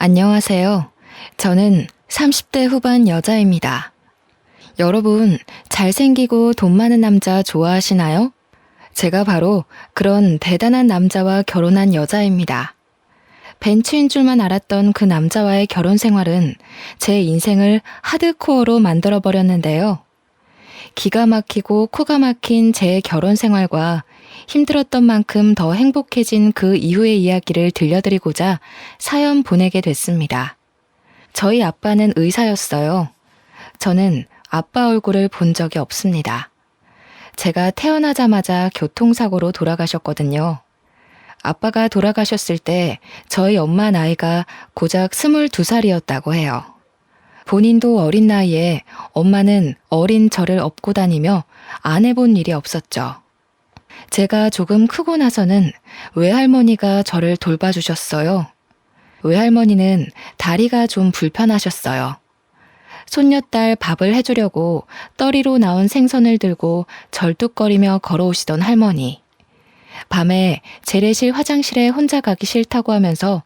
안녕하세요. 저는 30대 후반 여자입니다. 여러분, 잘생기고 돈 많은 남자 좋아하시나요? 제가 바로 그런 대단한 남자와 결혼한 여자입니다. 벤츠인 줄만 알았던 그 남자와의 결혼 생활은 제 인생을 하드코어로 만들어버렸는데요. 기가 막히고 코가 막힌 제 결혼 생활과 힘들었던 만큼 더 행복해진 그 이후의 이야기를 들려드리고자 사연 보내게 됐습니다. 저희 아빠는 의사였어요. 저는 아빠 얼굴을 본 적이 없습니다. 제가 태어나자마자 교통사고로 돌아가셨거든요. 아빠가 돌아가셨을 때 저희 엄마 나이가 고작 22살이었다고 해요. 본인도 어린 나이에 엄마는 어린 저를 업고 다니며 안 해본 일이 없었죠. 제가 조금 크고 나서는 외할머니가 저를 돌봐주셨어요. 외할머니는 다리가 좀 불편하셨어요. 손녀딸 밥을 해주려고 떠리로 나온 생선을 들고 절뚝거리며 걸어오시던 할머니. 밤에 재래실 화장실에 혼자 가기 싫다고 하면서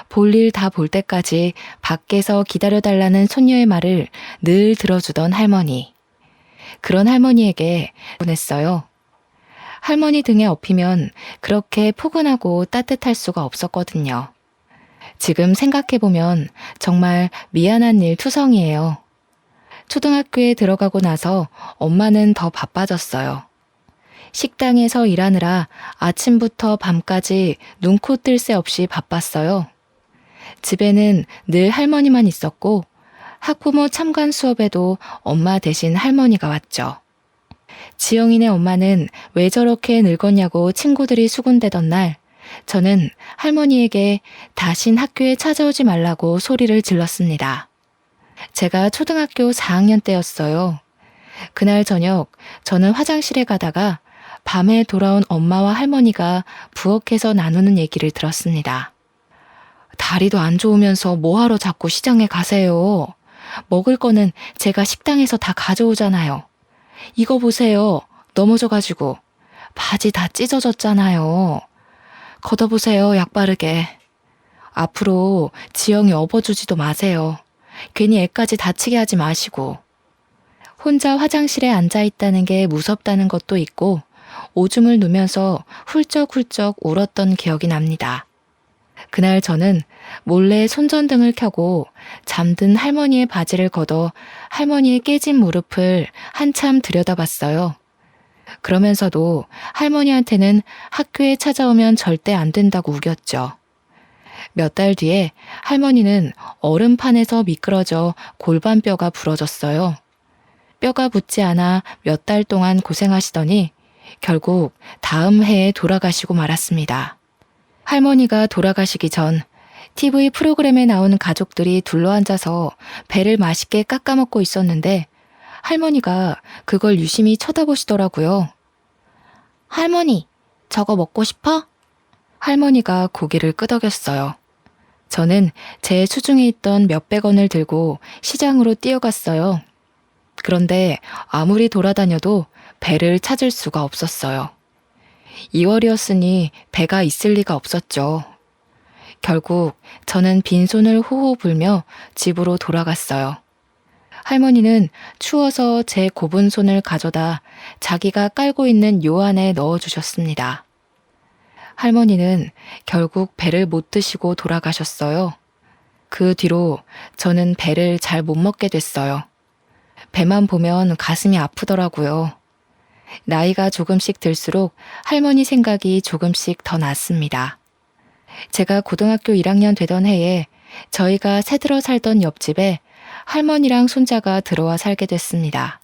볼일 다 볼 때까지 밖에서 기다려달라는 손녀의 말을 늘 들어주던 할머니. 그런 할머니에게 보냈어요. 할머니 등에 업히면 그렇게 포근하고 따뜻할 수가 없었거든요. 지금 생각해보면 정말 미안한 일 투성이에요. 초등학교에 들어가고 나서 엄마는 더 바빠졌어요. 식당에서 일하느라 아침부터 밤까지 눈코 뜰 새 없이 바빴어요. 집에는 늘 할머니만 있었고 학부모 참관 수업에도 엄마 대신 할머니가 왔죠. 지영이네 엄마는 왜 저렇게 늙었냐고 친구들이 수군대던 날 저는 할머니에게 다신 학교에 찾아오지 말라고 소리를 질렀습니다. 제가 초등학교 4학년 때였어요. 그날 저녁 저는 화장실에 가다가 밤에 돌아온 엄마와 할머니가 부엌에서 나누는 얘기를 들었습니다. 다리도 안 좋으면서 뭐하러 자꾸 시장에 가세요. 먹을 거는 제가 식당에서 다 가져오잖아요. 이거 보세요. 넘어져가지고 바지 다 찢어졌잖아요. 걷어보세요. 약 바르게. 앞으로 지영이 업어주지도 마세요. 괜히 애까지 다치게 하지 마시고. 혼자 화장실에 앉아있다는 게 무섭다는 것도 있고 오줌을 누면서 훌쩍훌쩍 울었던 기억이 납니다. 그날 저는 몰래 손전등을 켜고 잠든 할머니의 바지를 걷어 할머니의 깨진 무릎을 한참 들여다봤어요. 그러면서도 할머니한테는 학교에 찾아오면 절대 안 된다고 우겼죠. 몇 달 뒤에 할머니는 얼음판에서 미끄러져 골반뼈가 부러졌어요. 뼈가 붙지 않아 몇 달 동안 고생하시더니 결국 다음 해에 돌아가시고 말았습니다. 할머니가 돌아가시기 전 TV 프로그램에 나오는 가족들이 둘러앉아서 배를 맛있게 깎아먹고 있었는데 할머니가 그걸 유심히 쳐다보시더라고요. 할머니, 저거 먹고 싶어? 할머니가 고개를 끄덕였어요. 저는 제 수중에 있던 몇백 원을 들고 시장으로 뛰어갔어요. 그런데 아무리 돌아다녀도 배를 찾을 수가 없었어요. 2월이었으니 배가 있을 리가 없었죠. 결국 저는 빈손을 호호 불며 집으로 돌아갔어요. 할머니는 추워서 제 곱은 손을 가져다 자기가 깔고 있는 요 안에 넣어주셨습니다. 할머니는 결국 배를 못 드시고 돌아가셨어요. 그 뒤로 저는 배를 잘 못 먹게 됐어요. 배만 보면 가슴이 아프더라고요. 나이가 조금씩 들수록 할머니 생각이 조금씩 더 났습니다. 제가 고등학교 1학년 되던 해에 저희가 새들어 살던 옆집에 할머니랑 손자가 들어와 살게 됐습니다.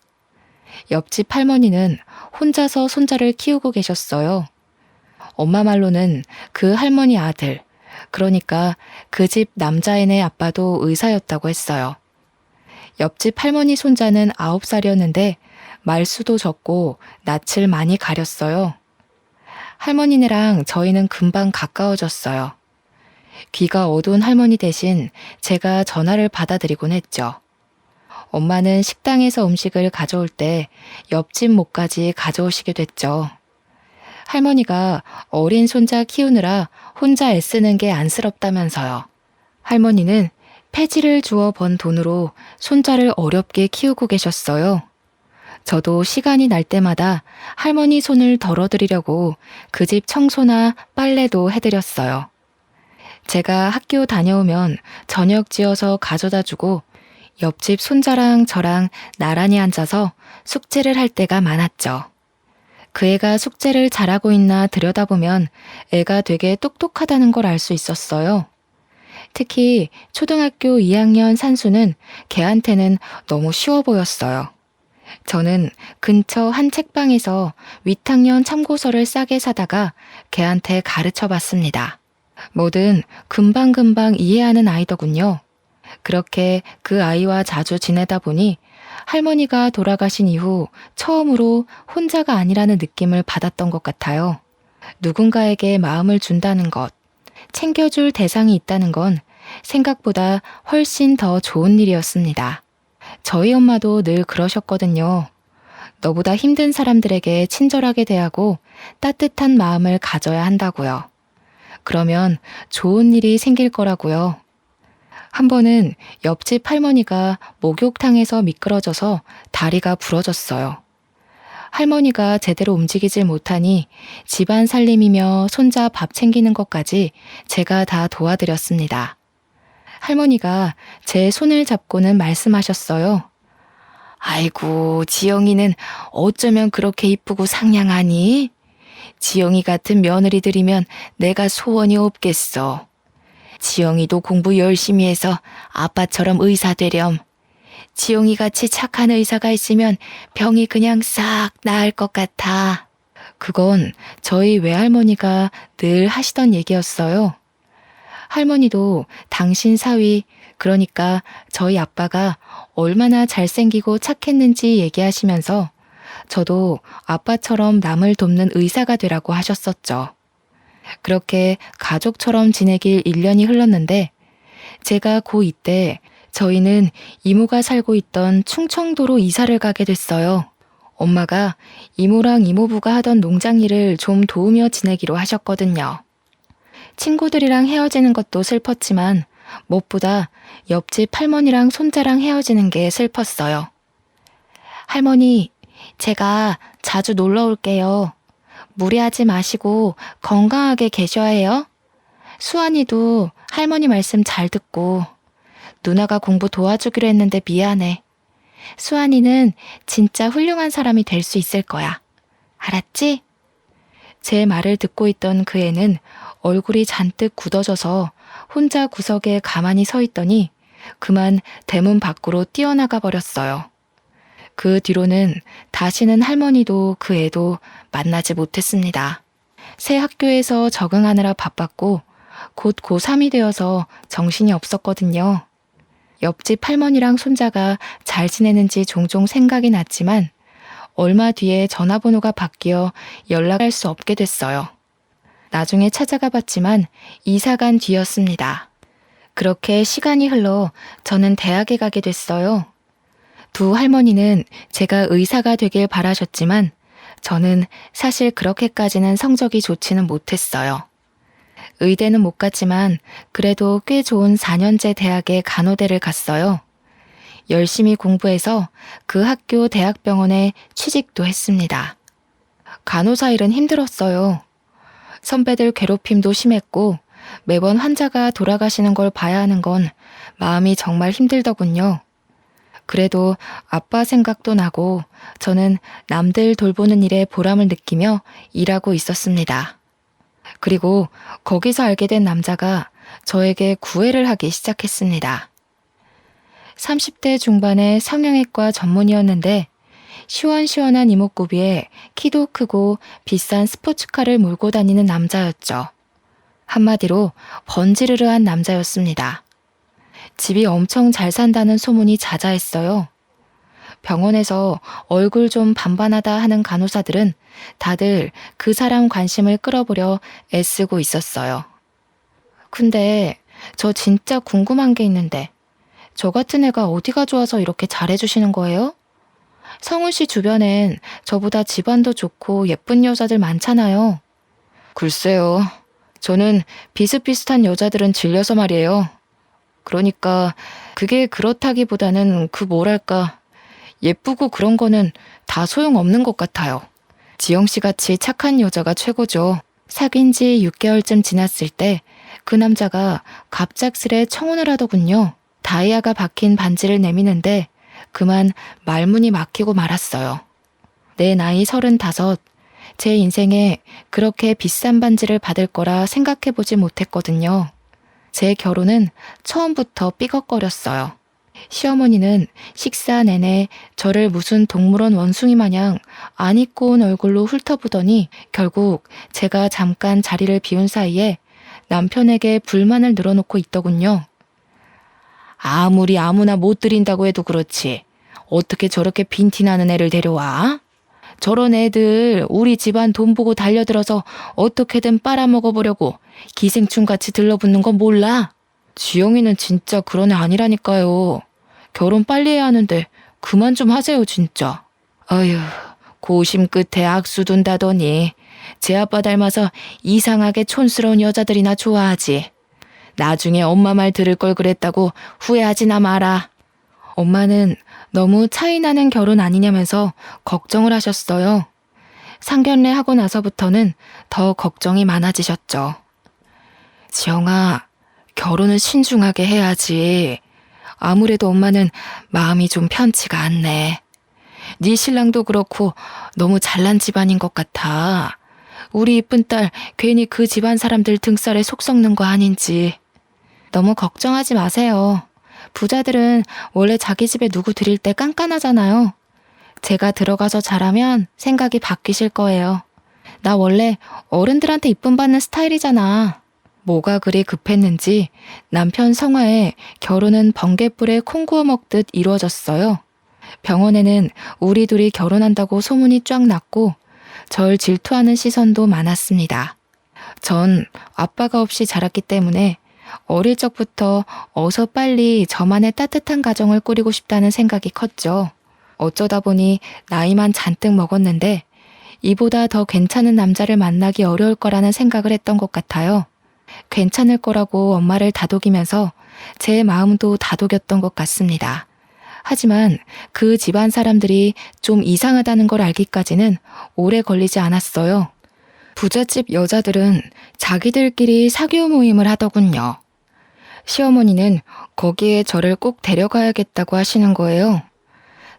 옆집 할머니는 혼자서 손자를 키우고 계셨어요. 엄마 말로는 그 할머니 아들, 그러니까 그 집 남자애네 아빠도 의사였다고 했어요. 옆집 할머니 손자는 9살이었는데 말수도 적고 낯을 많이 가렸어요. 할머니네랑 저희는 금방 가까워졌어요. 귀가 어두운 할머니 대신 제가 전화를 받아드리곤 했죠. 엄마는 식당에서 음식을 가져올 때 옆집 목까지 가져오시게 됐죠. 할머니가 어린 손자 키우느라 혼자 애쓰는 게 안쓰럽다면서요. 할머니는 폐지를 주워 번 돈으로 손자를 어렵게 키우고 계셨어요. 저도 시간이 날 때마다 할머니 손을 덜어드리려고 그 집 청소나 빨래도 해드렸어요. 제가 학교 다녀오면 저녁 지어서 가져다 주고 옆집 손자랑 저랑 나란히 앉아서 숙제를 할 때가 많았죠. 그 애가 숙제를 잘하고 있나 들여다보면 애가 되게 똑똑하다는 걸 알 수 있었어요. 특히 초등학교 2학년 산수는 걔한테는 너무 쉬워 보였어요. 저는 근처 한 책방에서 위탁년 참고서를 싸게 사다가 걔한테 가르쳐 봤습니다. 뭐든 금방금방 이해하는 아이더군요. 그렇게 그 아이와 자주 지내다 보니 할머니가 돌아가신 이후 처음으로 혼자가 아니라는 느낌을 받았던 것 같아요. 누군가에게 마음을 준다는 것, 챙겨줄 대상이 있다는 건 생각보다 훨씬 더 좋은 일이었습니다. 저희 엄마도 늘 그러셨거든요. 너보다 힘든 사람들에게 친절하게 대하고 따뜻한 마음을 가져야 한다고요. 그러면 좋은 일이 생길 거라고요. 한 번은 옆집 할머니가 목욕탕에서 미끄러져서 다리가 부러졌어요. 할머니가 제대로 움직이질 못하니 집안 살림이며 손자 밥 챙기는 것까지 제가 다 도와드렸습니다. 할머니가 제 손을 잡고는 말씀하셨어요. 아이고, 지영이는 어쩌면 그렇게 이쁘고 상냥하니? 지영이 같은 며느리들이면 내가 소원이 없겠어. 지영이도 공부 열심히 해서 아빠처럼 의사 되렴. 지영이 같이 착한 의사가 있으면 병이 그냥 싹 나을 것 같아. 그건 저희 외할머니가 늘 하시던 얘기였어요. 할머니도 당신 사위, 그러니까 저희 아빠가 얼마나 잘생기고 착했는지 얘기하시면서 저도 아빠처럼 남을 돕는 의사가 되라고 하셨었죠. 그렇게 가족처럼 지내길 1년이 흘렀는데 제가 고2 때 저희는 이모가 살고 있던 충청도로 이사를 가게 됐어요. 엄마가 이모랑 이모부가 하던 농장 일을 좀 도우며 지내기로 하셨거든요. 친구들이랑 헤어지는 것도 슬펐지만 무엇보다 옆집 할머니랑 손자랑 헤어지는 게 슬펐어요. 할머니, 제가 자주 놀러 올게요. 무리하지 마시고 건강하게 계셔야 해요. 수환이도 할머니 말씀 잘 듣고 누나가 공부 도와주기로 했는데 미안해. 수환이는 진짜 훌륭한 사람이 될 수 있을 거야. 알았지? 제 말을 듣고 있던 그 애는 얼굴이 잔뜩 굳어져서 혼자 구석에 가만히 서 있더니 그만 대문 밖으로 뛰어나가 버렸어요. 그 뒤로는 다시는 할머니도 그 애도 만나지 못했습니다. 새 학교에서 적응하느라 바빴고 곧 고3이 되어서 정신이 없었거든요. 옆집 할머니랑 손자가 잘 지내는지 종종 생각이 났지만 얼마 뒤에 전화번호가 바뀌어 연락할 수 없게 됐어요. 나중에 찾아가 봤지만 이사 간 뒤였습니다. 그렇게 시간이 흘러 저는 대학에 가게 됐어요. 두 할머니는 제가 의사가 되길 바라셨지만 저는 사실 그렇게까지는 성적이 좋지는 못했어요. 의대는 못 갔지만 그래도 꽤 좋은 4년제 대학에 간호대를 갔어요. 열심히 공부해서 그 학교 대학병원에 취직도 했습니다. 간호사 일은 힘들었어요. 선배들 괴롭힘도 심했고 매번 환자가 돌아가시는 걸 봐야 하는 건 마음이 정말 힘들더군요. 그래도 아빠 생각도 나고 저는 남들 돌보는 일에 보람을 느끼며 일하고 있었습니다. 그리고 거기서 알게 된 남자가 저에게 구애를 하기 시작했습니다. 30대 중반의 성형외과 전문의였는데 시원시원한 이목구비에 키도 크고 비싼 스포츠카를 몰고 다니는 남자였죠. 한마디로 번지르르한 남자였습니다. 집이 엄청 잘 산다는 소문이 자자했어요. 병원에서 얼굴 좀 반반하다 하는 간호사들은 다들 그 사람 관심을 끌어보려 애쓰고 있었어요. 근데 저 진짜 궁금한 게 있는데 저 같은 애가 어디가 좋아서 이렇게 잘해주시는 거예요? 성훈 씨 주변엔 저보다 집안도 좋고 예쁜 여자들 많잖아요. 글쎄요. 저는 비슷비슷한 여자들은 질려서 말이에요. 그러니까 그게 그렇다기보다는 예쁘고 그런 거는 다 소용없는 것 같아요. 지영 씨 같이 착한 여자가 최고죠. 사귄 지 6개월쯤 지났을 때 그 남자가 갑작스레 청혼을 하더군요. 다이아가 박힌 반지를 내미는데 그만 말문이 막히고 말았어요. 내 나이 35, 제 인생에 그렇게 비싼 반지를 받을 거라 생각해보지 못했거든요. 제 결혼은 처음부터 삐걱거렸어요. 시어머니는 식사 내내 저를 무슨 동물원 원숭이 마냥 안 입고 온 얼굴로 훑어보더니 결국 제가 잠깐 자리를 비운 사이에 남편에게 불만을 늘어놓고 있더군요. 아무리 아무나 못 드린다고 해도 그렇지. 어떻게 저렇게 빈티나는 애를 데려와? 저런 애들 우리 집안 돈 보고 달려들어서 어떻게든 빨아먹어보려고 기생충같이 들러붙는 건 몰라? 지영이는 진짜 그런 애 아니라니까요. 결혼 빨리 해야 하는데 그만 좀 하세요 진짜. 어휴, 고심 끝에 악수 둔다더니 제 아빠 닮아서 이상하게 촌스러운 여자들이나 좋아하지. 나중에 엄마 말 들을 걸 그랬다고 후회하지나 마라. 엄마는 너무 차이나는 결혼 아니냐면서 걱정을 하셨어요. 상견례 하고 나서부터는 더 걱정이 많아지셨죠. 지영아, 결혼은 신중하게 해야지. 아무래도 엄마는 마음이 좀 편치가 않네. 네 신랑도 그렇고 너무 잘난 집안인 것 같아. 우리 이쁜 딸 괜히 그 집안 사람들 등살에 속 썩는 거 아닌지. 너무 걱정하지 마세요. 부자들은 원래 자기 집에 누구 들일 때 깐깐하잖아요. 제가 들어가서 잘하면 생각이 바뀌실 거예요. 나 원래 어른들한테 이쁨 받는 스타일이잖아. 뭐가 그리 급했는지 남편 성화에 결혼은 번갯불에 콩 구워 먹듯 이루어졌어요. 병원에는 우리 둘이 결혼한다고 소문이 쫙 났고 절 질투하는 시선도 많았습니다. 전 아빠가 없이 자랐기 때문에 어릴 적부터 어서 빨리 저만의 따뜻한 가정을 꾸리고 싶다는 생각이 컸죠. 어쩌다 보니 나이만 잔뜩 먹었는데 이보다 더 괜찮은 남자를 만나기 어려울 거라는 생각을 했던 것 같아요. 괜찮을 거라고 엄마를 다독이면서 제 마음도 다독였던 것 같습니다. 하지만 그 집안 사람들이 좀 이상하다는 걸 알기까지는 오래 걸리지 않았어요. 부잣집 여자들은 자기들끼리 사교 모임을 하더군요. 시어머니는 거기에 저를 꼭 데려가야겠다고 하시는 거예요.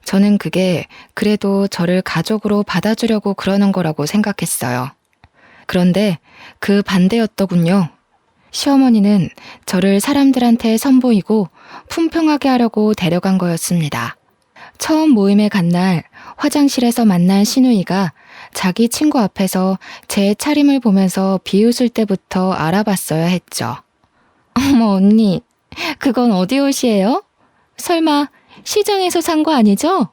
저는 그게 그래도 저를 가족으로 받아주려고 그러는 거라고 생각했어요. 그런데 그 반대였더군요. 시어머니는 저를 사람들한테 선보이고 품평하게 하려고 데려간 거였습니다. 처음 모임에 간 날 화장실에서 만난 시누이가 자기 친구 앞에서 제 차림을 보면서 비웃을 때부터 알아봤어야 했죠. 어머 언니, 그건 어디 옷이에요? 설마 시장에서 산 거 아니죠?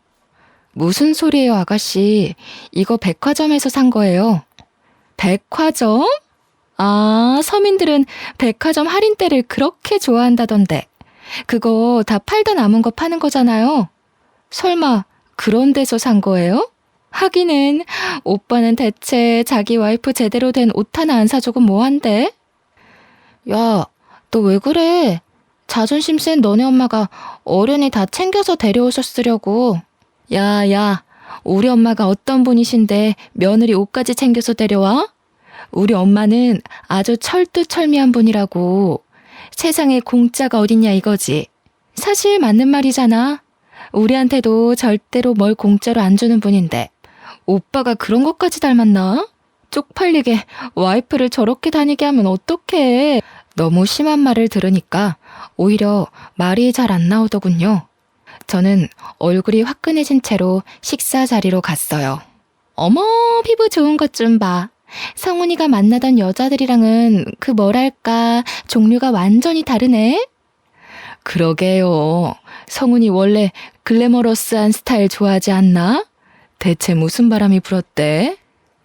무슨 소리예요 아가씨, 이거 백화점에서 산 거예요. 백화점? 아, 서민들은 백화점 할인대를 그렇게 좋아한다던데. 그거 다 팔다 남은 거 파는 거잖아요. 설마 그런 데서 산 거예요? 하기는 오빠는 대체 자기 와이프 제대로 된 옷 하나 안 사주고 뭐한대? 야, 너 왜 그래? 자존심 센 너네 엄마가 어련히 다 챙겨서 데려오셨으려고. 야, 우리 엄마가 어떤 분이신데 며느리 옷까지 챙겨서 데려와? 우리 엄마는 아주 철두철미한 분이라고. 세상에 공짜가 어딨냐 이거지. 사실 맞는 말이잖아. 우리한테도 절대로 뭘 공짜로 안 주는 분인데 오빠가 그런 것까지 닮았나? 쪽팔리게 와이프를 저렇게 다니게 하면 어떡해. 너무 심한 말을 들으니까 오히려 말이 잘 안 나오더군요. 저는 얼굴이 화끈해진 채로 식사 자리로 갔어요. 어머, 피부 좋은 것 좀 봐. 성훈이가 만나던 여자들이랑은 그 뭐랄까 종류가 완전히 다르네. 그러게요. 성훈이 원래 글래머러스한 스타일 좋아하지 않나? 대체 무슨 바람이 불었대?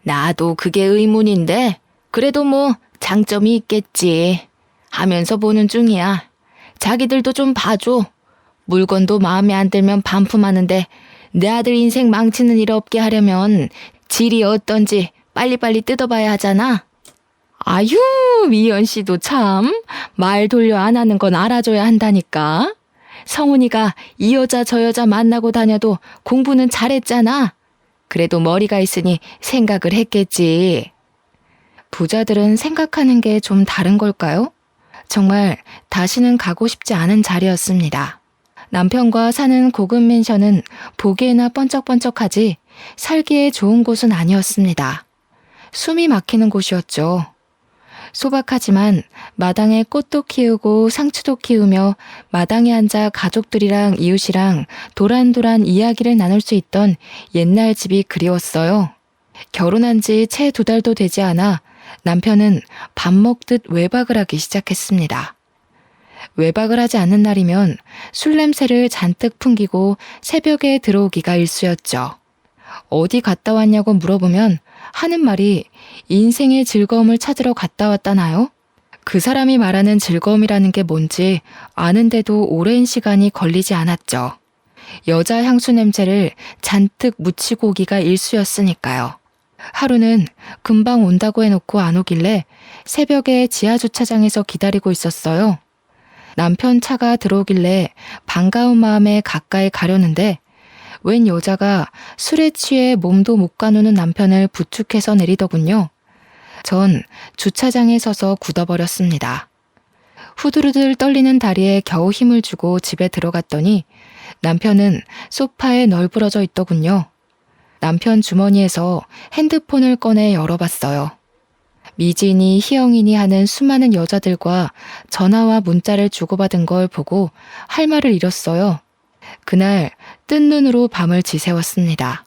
나도 그게 의문인데 그래도 뭐 장점이 있겠지 하면서 보는 중이야. 자기들도 좀 봐줘. 물건도 마음에 안 들면 반품하는데 내 아들 인생 망치는 일 없게 하려면 질이 어떤지 빨리빨리 뜯어봐야 하잖아. 아유, 미연 씨도 참 말 돌려 안 하는 건 알아줘야 한다니까. 성훈이가 이 여자 저 여자 만나고 다녀도 공부는 잘했잖아. 그래도 머리가 있으니 생각을 했겠지. 부자들은 생각하는 게 좀 다른 걸까요? 정말 다시는 가고 싶지 않은 자리였습니다. 남편과 사는 고급 맨션은 보기에나 번쩍번쩍하지 살기에 좋은 곳은 아니었습니다. 숨이 막히는 곳이었죠. 소박하지만 마당에 꽃도 키우고 상추도 키우며 마당에 앉아 가족들이랑 이웃이랑 도란도란 이야기를 나눌 수 있던 옛날 집이 그리웠어요. 결혼한 지 채 2달도 되지 않아 남편은 밥 먹듯 외박을 하기 시작했습니다. 외박을 하지 않는 날이면 술 냄새를 잔뜩 풍기고 새벽에 들어오기가 일쑤였죠. 어디 갔다 왔냐고 물어보면 하는 말이 인생의 즐거움을 찾으러 갔다 왔다나요? 그 사람이 말하는 즐거움이라는 게 뭔지 아는데도 오랜 시간이 걸리지 않았죠. 여자 향수 냄새를 잔뜩 묻히고 오기가 일쑤였으니까요. 하루는 금방 온다고 해놓고 안 오길래 새벽에 지하주차장에서 기다리고 있었어요. 남편 차가 들어오길래 반가운 마음에 가까이 가려는데 웬 여자가 술에 취해 몸도 못 가누는 남편을 부축해서 내리더군요. 전 주차장에 서서 굳어버렸습니다. 후들후들 떨리는 다리에 겨우 힘을 주고 집에 들어갔더니 남편은 소파에 널브러져 있더군요. 남편 주머니에서 핸드폰을 꺼내 열어봤어요. 미진이, 희영이니 하는 수많은 여자들과 전화와 문자를 주고받은 걸 보고 할 말을 잃었어요. 그날 뜬 눈으로 밤을 지새웠습니다.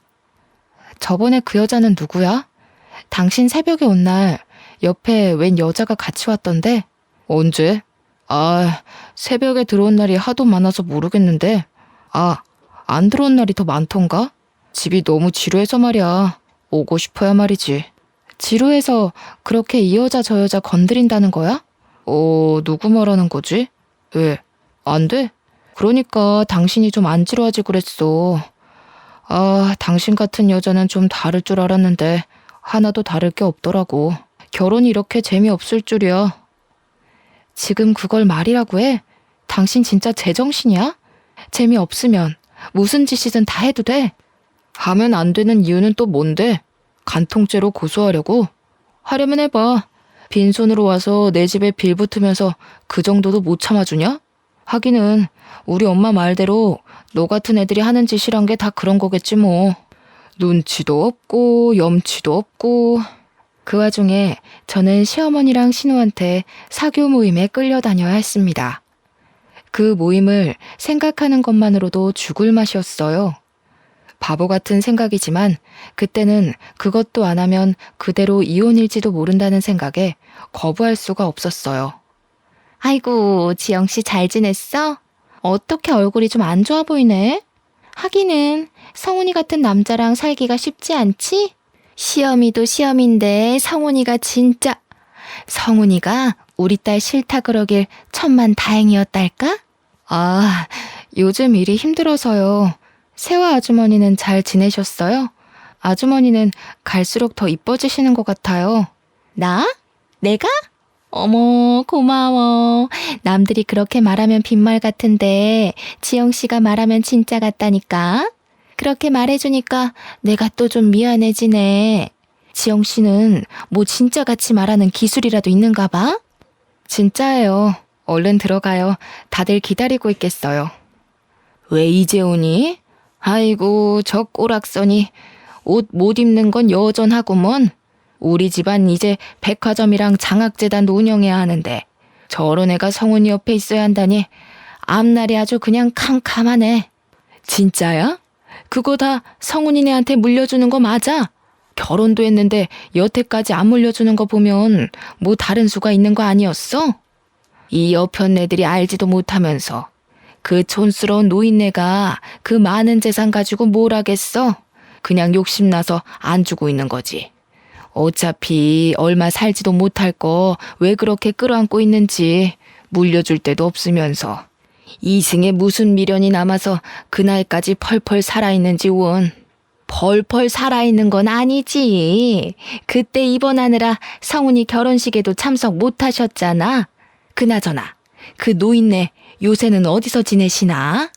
저번에 그 여자는 누구야? 당신 새벽에 온 날 옆에 웬 여자가 같이 왔던데? 언제? 새벽에 들어온 날이 하도 많아서 모르겠는데. 안 들어온 날이 더 많던가? 집이 너무 지루해서 말이야. 오고 싶어야 말이지. 지루해서 그렇게 이 여자 저 여자 건드린다는 거야? 누구 말하는 거지? 왜? 안 돼? 그러니까 당신이 좀 안 지루하지 그랬어. 당신 같은 여자는 좀 다를 줄 알았는데 하나도 다를 게 없더라고. 결혼이 이렇게 재미없을 줄이야. 지금 그걸 말이라고 해? 당신 진짜 제정신이야? 재미없으면 무슨 짓이든 다 해도 돼? 하면 안 되는 이유는 또 뭔데? 간통죄로 고소하려고? 하려면 해봐. 빈손으로 와서 내 집에 빌 붙으면서 그 정도도 못 참아주냐? 하기는 우리 엄마 말대로 너 같은 애들이 하는 짓이란 게 다 그런 거겠지 뭐. 눈치도 없고 염치도 없고. 그 와중에 저는 시어머니랑 신우한테 사교 모임에 끌려다녀야 했습니다. 그 모임을 생각하는 것만으로도 죽을 맛이었어요. 바보 같은 생각이지만 그때는 그것도 안 하면 그대로 이혼일지도 모른다는 생각에 거부할 수가 없었어요. 아이고, 지영씨 잘 지냈어? 어떻게 얼굴이 좀 안 좋아 보이네? 하기는 성훈이 같은 남자랑 살기가 쉽지 않지? 시어미도 시어미인데 성훈이가 진짜... 성훈이가 우리 딸 싫다 그러길 천만 다행이었달까? 요즘 일이 힘들어서요. 세화 아주머니는 잘 지내셨어요? 아주머니는 갈수록 더 이뻐지시는 것 같아요. 나? 내가? 어머, 고마워. 남들이 그렇게 말하면 빈말 같은데 지영씨가 말하면 진짜 같다니까. 그렇게 말해주니까 내가 또 좀 미안해지네. 지영씨는 뭐 진짜같이 말하는 기술이라도 있는가 봐? 진짜예요. 얼른 들어가요. 다들 기다리고 있겠어요. 왜 이제 오니? 아이고, 저 꼬락서니 옷 못 입는 건 여전하구먼. 우리 집안 이제 백화점이랑 장학재단도 운영해야 하는데 저런 애가 성훈이 옆에 있어야 한다니 앞날이 아주 그냥 캄캄하네. 진짜야? 그거 다 성훈이네한테 물려주는 거 맞아? 결혼도 했는데 여태까지 안 물려주는 거 보면 뭐 다른 수가 있는 거 아니었어? 이 여편 애들이 알지도 못하면서 그 촌스러운 노인네가 그 많은 재산 가지고 뭘 하겠어? 그냥 욕심나서 안 주고 있는 거지. 어차피 얼마 살지도 못할 거 왜 그렇게 끌어안고 있는지 물려줄 데도 없으면서 이승에 무슨 미련이 남아서 그날까지 펄펄 살아있는지 원. 펄펄 살아있는 건 아니지. 그때 입원하느라 성훈이 결혼식에도 참석 못하셨잖아. 그나저나 그 노인네 요새는 어디서 지내시나?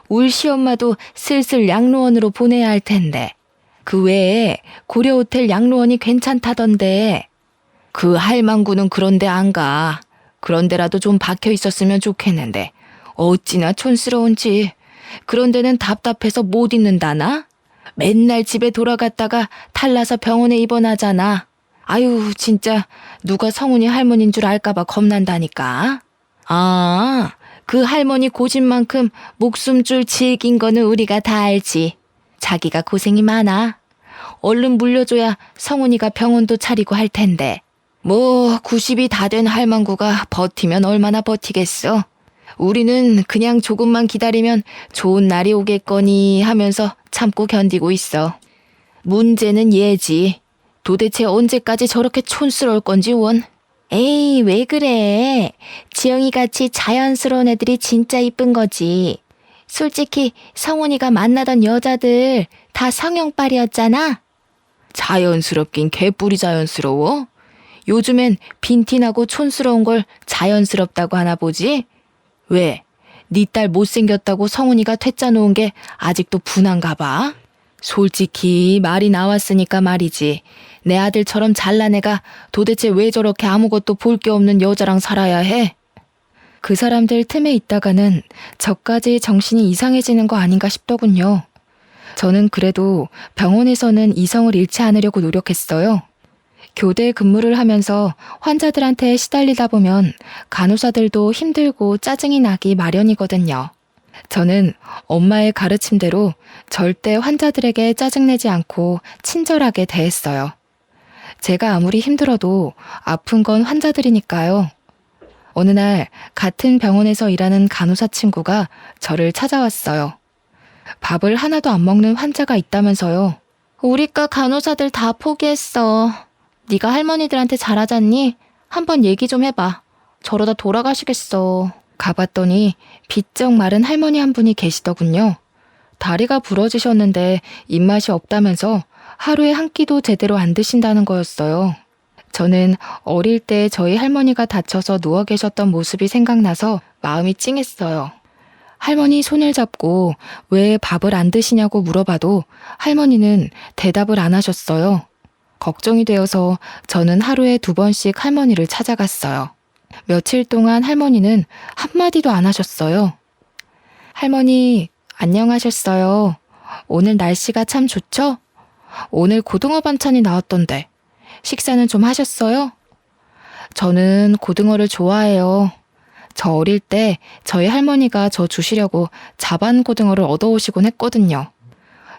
울 시엄마도 슬슬 양로원으로 보내야 할 텐데. 그 외에 고려호텔 양로원이 괜찮다던데. 그 할망구는 그런데 안 가. 그런데라도 좀 박혀 있었으면 좋겠는데 어찌나 촌스러운지. 그런 데는 답답해서 못 있는다나? 맨날 집에 돌아갔다가 탈나서 병원에 입원하잖아. 아유, 진짜 누가 성훈이 할머니인 줄 알까봐 겁난다니까. 아, 그 할머니 고집만큼 목숨줄 질긴 거는 우리가 다 알지. 자기가 고생이 많아. 얼른 물려줘야 성훈이가 병원도 차리고 할 텐데. 뭐 90이 다 된 할망구가 버티면 얼마나 버티겠어. 우리는 그냥 조금만 기다리면 좋은 날이 오겠거니 하면서 참고 견디고 있어. 문제는 얘지. 도대체 언제까지 저렇게 촌스러울 건지 원. 에이, 왜 그래. 지영이같이 자연스러운 애들이 진짜 이쁜 거지. 솔직히 성훈이가 만나던 여자들 다 성형빨이었잖아. 자연스럽긴 개뿔이 자연스러워. 요즘엔 빈티나고 촌스러운 걸 자연스럽다고 하나 보지? 왜? 네 딸 못생겼다고 성훈이가 퇴짜 놓은 게 아직도 분한가 봐? 솔직히 말이 나왔으니까 말이지. 내 아들처럼 잘난 애가 도대체 왜 저렇게 아무것도 볼 게 없는 여자랑 살아야 해? 그 사람들 틈에 있다가는 저까지 정신이 이상해지는 거 아닌가 싶더군요. 저는 그래도 병원에서는 이성을 잃지 않으려고 노력했어요. 교대 근무를 하면서 환자들한테 시달리다 보면 간호사들도 힘들고 짜증이 나기 마련이거든요. 저는 엄마의 가르침대로 절대 환자들에게 짜증내지 않고 친절하게 대했어요. 제가 아무리 힘들어도 아픈 건 환자들이니까요. 어느 날 같은 병원에서 일하는 간호사 친구가 저를 찾아왔어요. 밥을 하나도 안 먹는 환자가 있다면서요. 우리과 간호사들 다 포기했어. 네가 할머니들한테 잘하잖니? 한번 얘기 좀 해봐. 저러다 돌아가시겠어. 가봤더니 비쩍 마른 할머니 한 분이 계시더군요. 다리가 부러지셨는데 입맛이 없다면서 하루에 한 끼도 제대로 안 드신다는 거였어요. 저는 어릴 때 저희 할머니가 다쳐서 누워 계셨던 모습이 생각나서 마음이 찡했어요. 할머니 손을 잡고 왜 밥을 안 드시냐고 물어봐도 할머니는 대답을 안 하셨어요. 걱정이 되어서 저는 하루에 2번씩 할머니를 찾아갔어요. 며칠 동안 할머니는 한마디도 안 하셨어요. 할머니, 안녕하셨어요. 오늘 날씨가 참 좋죠? 오늘 고등어 반찬이 나왔던데 식사는 좀 하셨어요? 저는 고등어를 좋아해요. 저 어릴 때 저희 할머니가 저 주시려고 자반 고등어를 얻어오시곤 했거든요.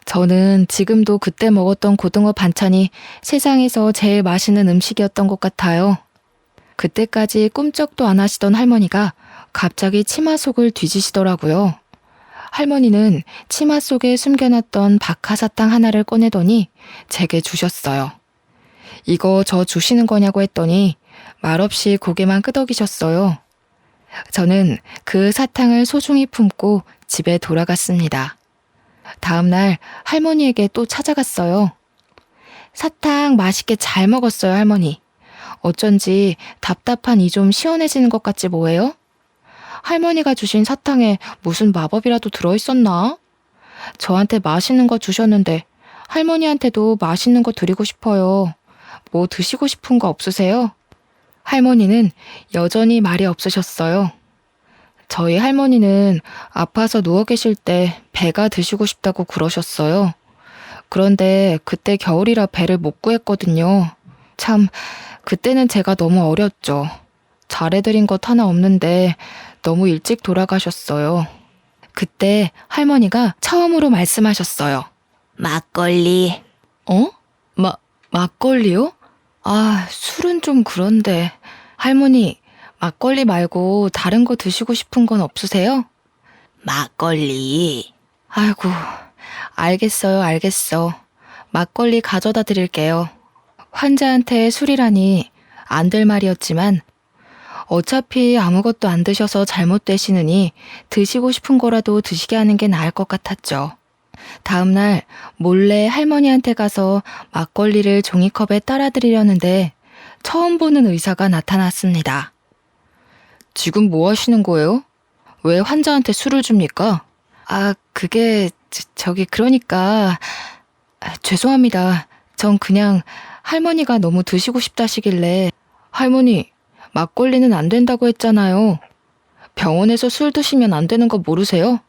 저는 지금도 그때 먹었던 고등어 반찬이 세상에서 제일 맛있는 음식이었던 것 같아요. 그때까지 꿈쩍도 안 하시던 할머니가 갑자기 치마 속을 뒤지시더라고요. 할머니는 치마 속에 숨겨놨던 박하사탕 하나를 꺼내더니 제게 주셨어요. 이거 저 주시는 거냐고 했더니 말없이 고개만 끄덕이셨어요. 저는 그 사탕을 소중히 품고 집에 돌아갔습니다. 다음 날 할머니에게 또 찾아갔어요. 사탕 맛있게 잘 먹었어요, 할머니. 어쩐지 답답한 이 좀 시원해지는 것 같지 뭐예요? 할머니가 주신 사탕에 무슨 마법이라도 들어있었나? 저한테 맛있는 거 주셨는데 할머니한테도 맛있는 거 드리고 싶어요. 뭐 드시고 싶은 거 없으세요? 할머니는 여전히 말이 없으셨어요. 저희 할머니는 아파서 누워 계실 때 배가 드시고 싶다고 그러셨어요. 그런데 그때 겨울이라 배를 못 구했거든요. 참, 그때는 제가 너무 어렸죠. 잘해드린 것 하나 없는데 너무 일찍 돌아가셨어요. 그때 할머니가 처음으로 말씀하셨어요. 막걸리. 어? 막걸리요? 아, 술은 좀 그런데. 할머니, 막걸리 말고 다른 거 드시고 싶은 건 없으세요? 막걸리. 아이고, 알겠어요, 알겠어. 막걸리 가져다 드릴게요. 환자한테 술이라니 안 될 말이었지만 어차피 아무것도 안 드셔서 잘못되시느니 드시고 싶은 거라도 드시게 하는 게 나을 것 같았죠. 다음날 몰래 할머니한테 가서 막걸리를 종이컵에 따라드리려는데 처음 보는 의사가 나타났습니다. 지금 뭐 하시는 거예요? 왜 환자한테 술을 줍니까? 그게 그러니까 죄송합니다. 전 그냥 할머니가 너무 드시고 싶다시길래 할머니, 막걸리는 안 된다고 했잖아요. 병원에서 술 드시면 안 되는 거 모르세요?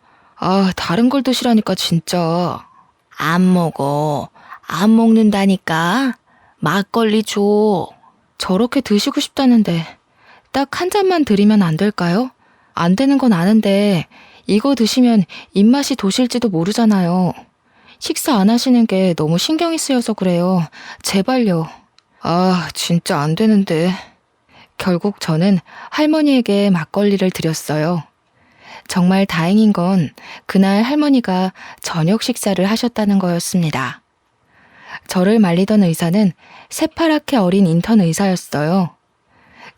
다른 걸 드시라니까 진짜. 안 먹어. 안 먹는다니까. 막걸리 줘. 저렇게 드시고 싶다는데 딱 한 잔만 드리면 안 될까요? 안 되는 건 아는데 이거 드시면 입맛이 도실지도 모르잖아요. 식사 안 하시는 게 너무 신경이 쓰여서 그래요. 제발요. 진짜 안 되는데. 결국 저는 할머니에게 막걸리를 드렸어요. 정말 다행인 건 그날 할머니가 저녁 식사를 하셨다는 거였습니다. 저를 말리던 의사는 새파랗게 어린 인턴 의사였어요.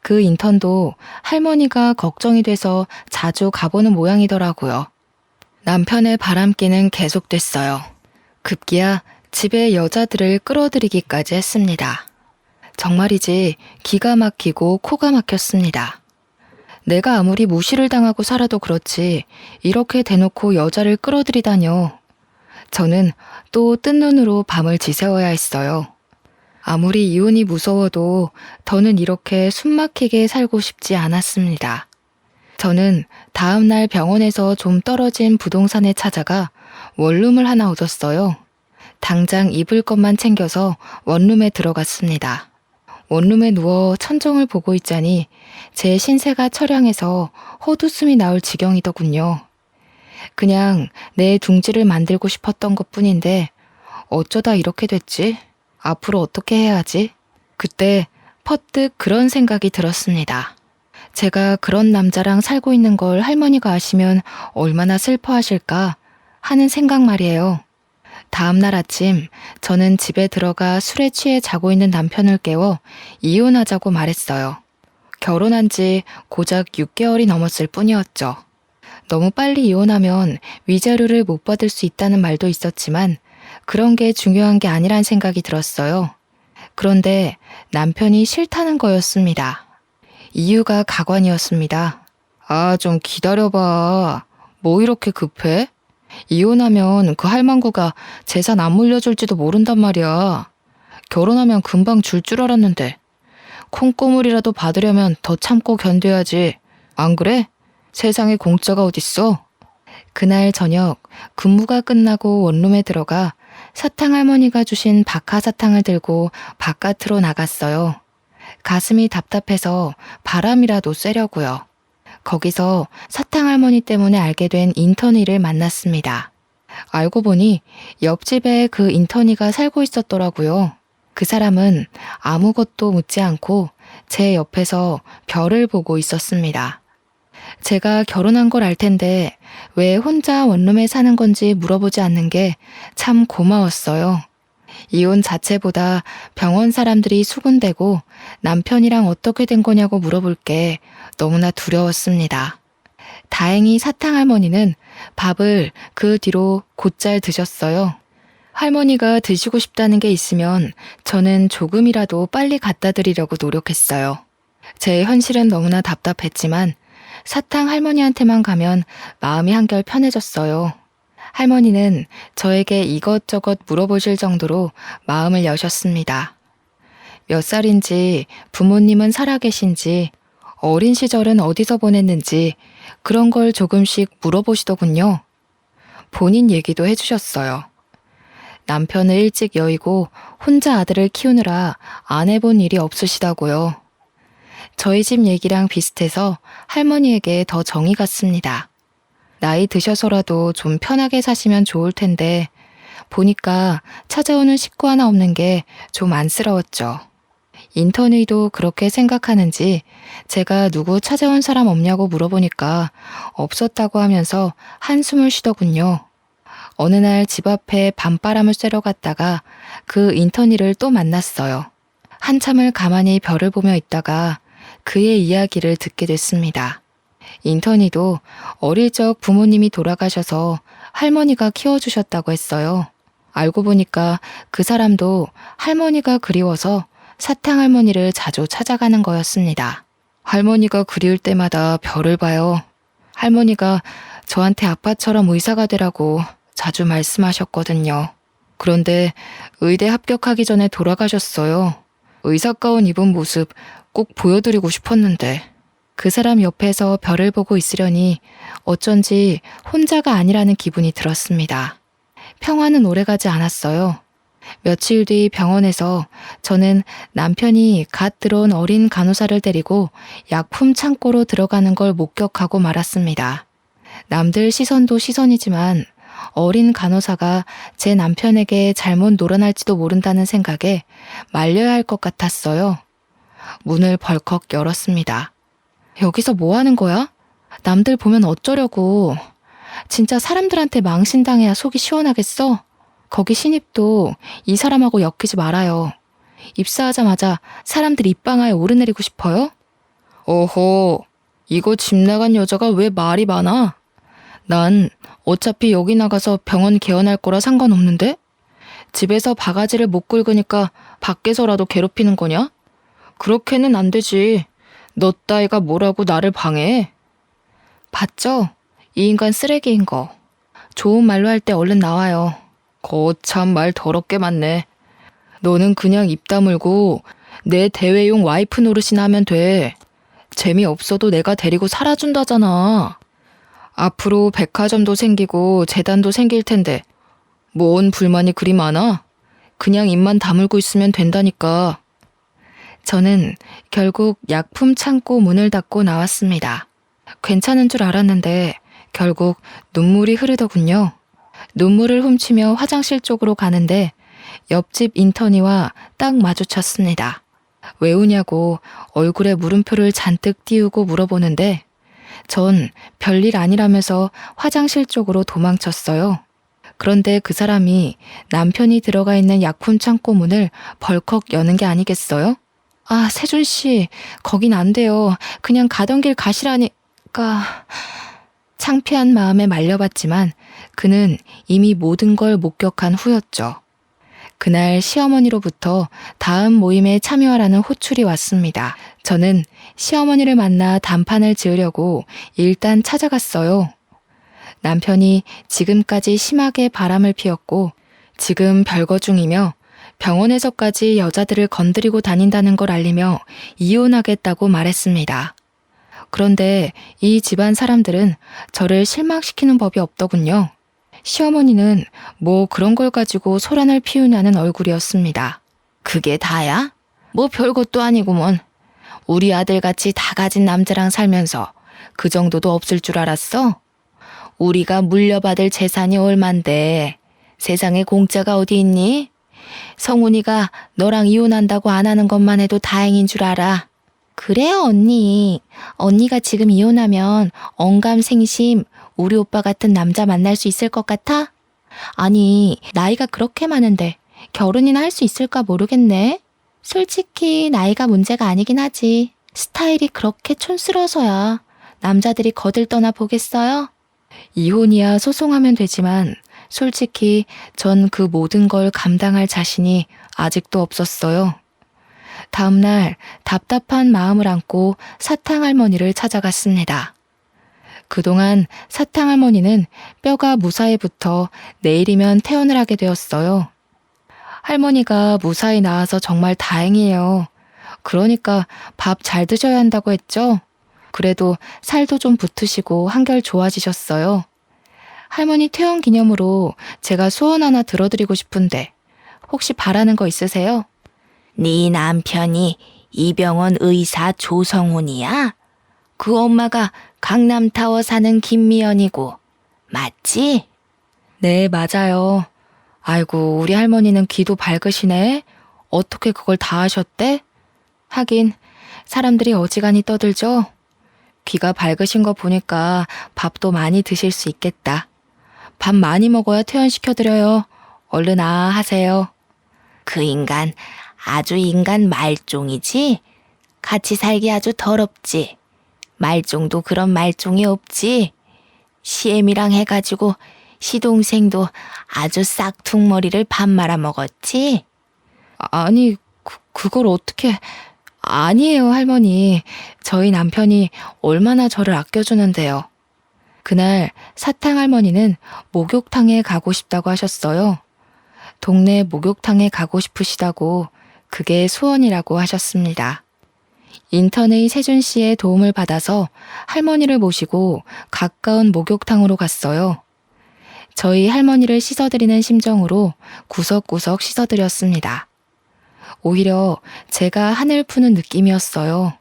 그 인턴도 할머니가 걱정이 돼서 자주 가보는 모양이더라고요. 남편의 바람기는 계속됐어요. 급기야 집에 여자들을 끌어들이기까지 했습니다. 정말이지 기가 막히고 코가 막혔습니다. 내가 아무리 무시를 당하고 살아도 그렇지 이렇게 대놓고 여자를 끌어들이다뇨. 저는 또 뜬 눈으로 밤을 지새워야 했어요. 아무리 이혼이 무서워도 더는 이렇게 숨막히게 살고 싶지 않았습니다. 저는 다음 날 병원에서 좀 떨어진 부동산에 찾아가 원룸을 하나 얻었어요. 당장 입을 것만 챙겨서 원룸에 들어갔습니다. 원룸에 누워 천정을 보고 있자니 제 신세가 처량해서 헛웃음이 나올 지경이더군요. 그냥 내 둥지를 만들고 싶었던 것뿐인데 어쩌다 이렇게 됐지? 앞으로 어떻게 해야 하지? 그때 퍼뜩 그런 생각이 들었습니다. 제가 그런 남자랑 살고 있는 걸 할머니가 아시면 얼마나 슬퍼하실까 하는 생각 말이에요. 다음날 아침 저는 집에 들어가 술에 취해 자고 있는 남편을 깨워 이혼하자고 말했어요. 결혼한 지 고작 6개월이 넘었을 뿐이었죠. 너무 빨리 이혼하면 위자료를 못 받을 수 있다는 말도 있었지만 그런 게 중요한 게 아니란 생각이 들었어요. 그런데 남편이 싫다는 거였습니다. 이유가 가관이었습니다. 좀 기다려봐. 뭐 이렇게 급해? 이혼하면 그 할망구가 재산 안 물려줄지도 모른단 말이야. 결혼하면 금방 줄 알았는데. 콩고물이라도 받으려면 더 참고 견뎌야지. 안 그래? 세상에 공짜가 어딨어? 그날 저녁 근무가 끝나고 원룸에 들어가 사탕 할머니가 주신 박하사탕을 들고 바깥으로 나갔어요. 가슴이 답답해서 바람이라도 쐬려고요. 거기서 사탕 할머니 때문에 알게 된 인턴이를 만났습니다. 알고 보니 옆집에 그 인턴이가 살고 있었더라고요. 그 사람은 아무것도 묻지 않고 제 옆에서 별을 보고 있었습니다. 제가 결혼한 걸 알 텐데 왜 혼자 원룸에 사는 건지 물어보지 않는 게 참 고마웠어요. 이혼 자체보다 병원 사람들이 수군대고 남편이랑 어떻게 된 거냐고 물어볼 게 너무나 두려웠습니다. 다행히 사탕 할머니는 밥을 그 뒤로 곧잘 드셨어요. 할머니가 드시고 싶다는 게 있으면 저는 조금이라도 빨리 갖다 드리려고 노력했어요. 제 현실은 너무나 답답했지만 사탕 할머니한테만 가면 마음이 한결 편해졌어요. 할머니는 저에게 이것저것 물어보실 정도로 마음을 여셨습니다. 몇 살인지, 부모님은 살아계신지, 어린 시절은 어디서 보냈는지 그런 걸 조금씩 물어보시더군요. 본인 얘기도 해주셨어요. 남편을 일찍 여의고 혼자 아들을 키우느라 안 해본 일이 없으시다고요. 저희 집 얘기랑 비슷해서 할머니에게 더 정이 갔습니다. 나이 드셔서라도 좀 편하게 사시면 좋을 텐데 보니까 찾아오는 식구 하나 없는 게 좀 안쓰러웠죠. 인턴이도 그렇게 생각하는지 제가 누구 찾아온 사람 없냐고 물어보니까 없었다고 하면서 한숨을 쉬더군요. 어느 날 집 앞에 밤바람을 쐬러 갔다가 그 인턴이를 또 만났어요. 한참을 가만히 별을 보며 있다가 그의 이야기를 듣게 됐습니다. 인턴이도 어릴 적 부모님이 돌아가셔서 할머니가 키워주셨다고 했어요. 알고 보니까 그 사람도 할머니가 그리워서 사탕 할머니를 자주 찾아가는 거였습니다. 할머니가 그리울 때마다 별을 봐요. 할머니가 저한테 아빠처럼 의사가 되라고 자주 말씀하셨거든요. 그런데 의대 합격하기 전에 돌아가셨어요. 의사 가운 입은 모습 꼭 보여드리고 싶었는데 그 사람 옆에서 별을 보고 있으려니 어쩐지 혼자가 아니라는 기분이 들었습니다. 평화는 오래가지 않았어요. 며칠 뒤 병원에서 저는 남편이 갓 들어온 어린 간호사를 데리고 약품 창고로 들어가는 걸 목격하고 말았습니다. 남들 시선도 시선이지만 어린 간호사가 제 남편에게 잘못 놀아날지도 모른다는 생각에 말려야 할 것 같았어요. 문을 벌컥 열었습니다. 여기서 뭐 하는 거야? 남들 보면 어쩌려고. 진짜 사람들한테 망신당해야 속이 시원하겠어? 거기 신입도 이 사람하고 엮이지 말아요. 입사하자마자 사람들 입방아에 오르내리고 싶어요? 어허, 이거 집 나간 여자가 왜 말이 많아? 난 어차피 여기 나가서 병원 개원할 거라 상관없는데? 집에서 바가지를 못 긁으니까 밖에서라도 괴롭히는 거냐? 그렇게는 안 되지. 너 따위가 뭐라고 나를 방해해? 봤죠? 이 인간 쓰레기인 거. 좋은 말로 할 때 얼른 나와요. 거참 말 더럽게 많네. 너는 그냥 입 다물고 내 대외용 와이프 노릇이나 하면 돼. 재미없어도 내가 데리고 살아준다잖아. 앞으로 백화점도 생기고 재단도 생길 텐데 뭔 불만이 그리 많아? 그냥 입만 다물고 있으면 된다니까. 저는 결국 약품 창고 문을 닫고 나왔습니다. 괜찮은 줄 알았는데 결국 눈물이 흐르더군요. 눈물을 훔치며 화장실 쪽으로 가는데 옆집 인턴이와 딱 마주쳤습니다. 왜 우냐고 얼굴에 물음표를 잔뜩 띄우고 물어보는데 전 별일 아니라면서 화장실 쪽으로 도망쳤어요. 그런데 그 사람이 남편이 들어가 있는 약품 창고 문을 벌컥 여는 게 아니겠어요? 아, 세준 씨, 거긴 안 돼요. 그냥 가던 길 가시라니까. 창피한 마음에 말려봤지만 그는 이미 모든 걸 목격한 후였죠. 그날 시어머니로부터 다음 모임에 참여하라는 호출이 왔습니다. 저는 시어머니를 만나 단판을 지으려고 일단 찾아갔어요. 남편이 지금까지 심하게 바람을 피웠고 지금 별거 중이며 병원에서까지 여자들을 건드리고 다닌다는 걸 알리며 이혼하겠다고 말했습니다. 그런데 이 집안 사람들은 저를 실망시키는 법이 없더군요. 시어머니는 뭐 그런 걸 가지고 소란을 피우냐는 얼굴이었습니다. 그게 다야? 뭐 별것도 아니구먼. 우리 아들같이 다 가진 남자랑 살면서 그 정도도 없을 줄 알았어? 우리가 물려받을 재산이 얼만데 세상에 공짜가 어디 있니? 성훈이가 너랑 이혼한다고 안 하는 것만 해도 다행인 줄 알아. 그래요, 언니. 언니가 지금 이혼하면 언감생심 우리 오빠 같은 남자 만날 수 있을 것 같아? 아니, 나이가 그렇게 많은데 결혼이나 할 수 있을까 모르겠네. 솔직히 나이가 문제가 아니긴 하지. 스타일이 그렇게 촌스러워서야 남자들이 거들떠나 보겠어요? 이혼이야 소송하면 되지만 솔직히 전 그 모든 걸 감당할 자신이 아직도 없었어요. 다음날 답답한 마음을 안고 사탕할머니를 찾아갔습니다. 그동안 사탕할머니는 뼈가 무사히 붙어 내일이면 퇴원을 하게 되었어요. 할머니가 무사히 나와서 정말 다행이에요. 그러니까 밥 잘 드셔야 한다고 했죠? 그래도 살도 좀 붙으시고 한결 좋아지셨어요. 할머니 퇴원 기념으로 제가 소원 하나 들어드리고 싶은데 혹시 바라는 거 있으세요? 네 남편이 이 병원 의사 조성훈이야? 그 엄마가 강남타워 사는 김미연이고 맞지? 네, 맞아요. 아이고, 우리 할머니는 귀도 밝으시네. 어떻게 그걸 다 하셨대? 하긴 사람들이 어지간히 떠들죠. 귀가 밝으신 거 보니까 밥도 많이 드실 수 있겠다. 밥 많이 먹어야 퇴원시켜드려요. 얼른 하세요. 그 인간 아주 인간 말종이지? 같이 살기 아주 더럽지? 말종도 그런 말종이 없지? 시엠이랑 해가지고 시동생도 아주 싹퉁머리를 밥 말아 먹었지? 아니, 그걸 어떻게... 아니에요, 할머니. 저희 남편이 얼마나 저를 아껴주는데요. 그날 사탕 할머니는 목욕탕에 가고 싶다고 하셨어요. 동네 목욕탕에 가고 싶으시다고 그게 소원이라고 하셨습니다. 인턴의 세준 씨의 도움을 받아서 할머니를 모시고 가까운 목욕탕으로 갔어요. 저희 할머니를 씻어드리는 심정으로 구석구석 씻어드렸습니다. 오히려 제가 한을 푸는 느낌이었어요.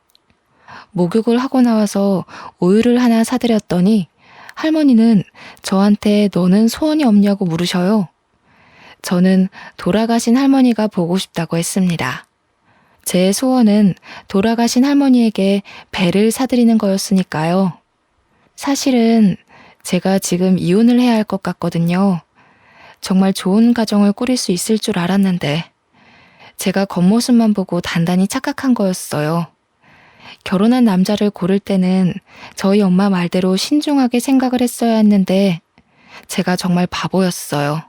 목욕을 하고 나와서 우유를 하나 사드렸더니 할머니는 저한테 너는 소원이 없냐고 물으셔요. 저는 돌아가신 할머니가 보고 싶다고 했습니다. 제 소원은 돌아가신 할머니에게 배를 사드리는 거였으니까요. 사실은 제가 지금 이혼을 해야 할 것 같거든요. 정말 좋은 가정을 꾸릴 수 있을 줄 알았는데 제가 겉모습만 보고 단단히 착각한 거였어요. 결혼한 남자를 고를 때는 저희 엄마 말대로 신중하게 생각을 했어야 했는데 제가 정말 바보였어요.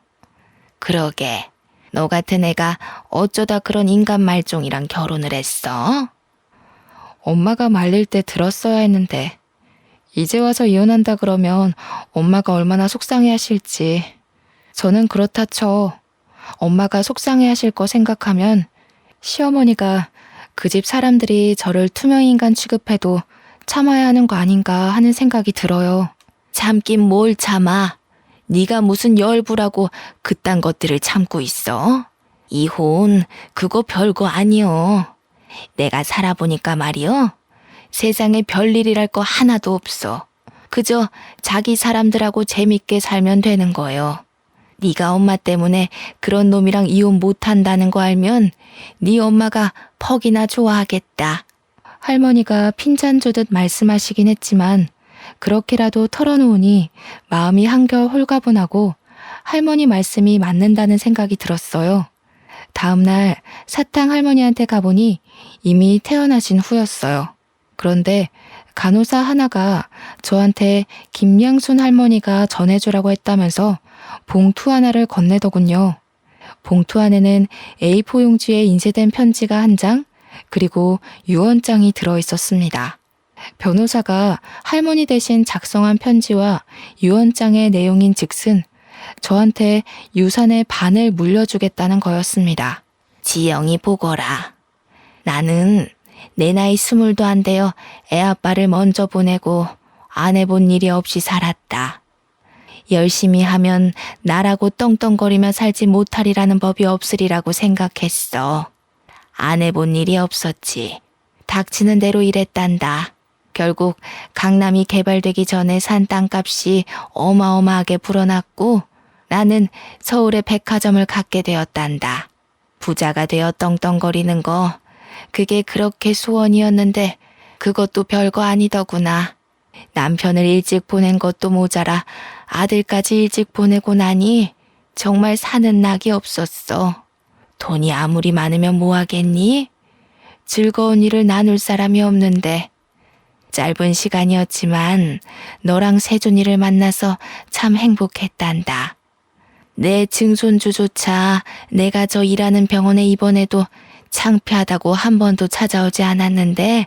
그러게, 너 같은 애가 어쩌다 그런 인간 말종이랑 결혼을 했어? 엄마가 말릴 때 들었어야 했는데 이제 와서 이혼한다 그러면 엄마가 얼마나 속상해 하실지. 저는 그렇다 쳐. 엄마가 속상해 하실 거 생각하면 시어머니가 그 집 사람들이 저를 투명인간 취급해도 참아야 하는 거 아닌가 하는 생각이 들어요. 참긴 뭘 참아. 네가 무슨 열부라고 그딴 것들을 참고 있어? 이혼 그거 별거 아니여. 내가 살아보니까 말이여. 세상에 별일이랄 거 하나도 없어. 그저 자기 사람들하고 재밌게 살면 되는 거요. 네가 엄마 때문에 그런 놈이랑 이혼 못한다는 거 알면 네 엄마가 퍽이나 좋아하겠다. 할머니가 핀잔 주듯 말씀하시긴 했지만 그렇게라도 털어놓으니 마음이 한결 홀가분하고 할머니 말씀이 맞는다는 생각이 들었어요. 다음 날 사탕 할머니한테 가보니 이미 태어나신 후였어요. 그런데 간호사 하나가 저한테 김양순 할머니가 전해주라고 했다면서 봉투 하나를 건네더군요. 봉투 안에는 A4 용지에 인쇄된 편지가 한 장, 그리고 유언장이 들어있었습니다. 변호사가 할머니 대신 작성한 편지와 유언장의 내용인 즉슨 저한테 유산의 반을 물려주겠다는 거였습니다. 지영이 보거라. 나는 내 나이 20도 안 되어 애아빠를 먼저 보내고 안 해본 일이 없이 살았다. 열심히 하면 나라고 떵떵거리며 살지 못하리라는 법이 없으리라고 생각했어. 안 해본 일이 없었지. 닥치는 대로 일했단다. 결국 강남이 개발되기 전에 산 땅값이 어마어마하게 불어났고 나는 서울에 백화점을 갖게 되었단다. 부자가 되어 떵떵거리는 거 그게 그렇게 소원이었는데 그것도 별거 아니더구나. 남편을 일찍 보낸 것도 모자라 아들까지 일찍 보내고 나니 정말 사는 낙이 없었어. 돈이 아무리 많으면 뭐하겠니? 즐거운 일을 나눌 사람이 없는데 짧은 시간이었지만 너랑 세준이를 만나서 참 행복했단다. 내 증손주조차 내가 저 일하는 병원에 입원해도 창피하다고 한 번도 찾아오지 않았는데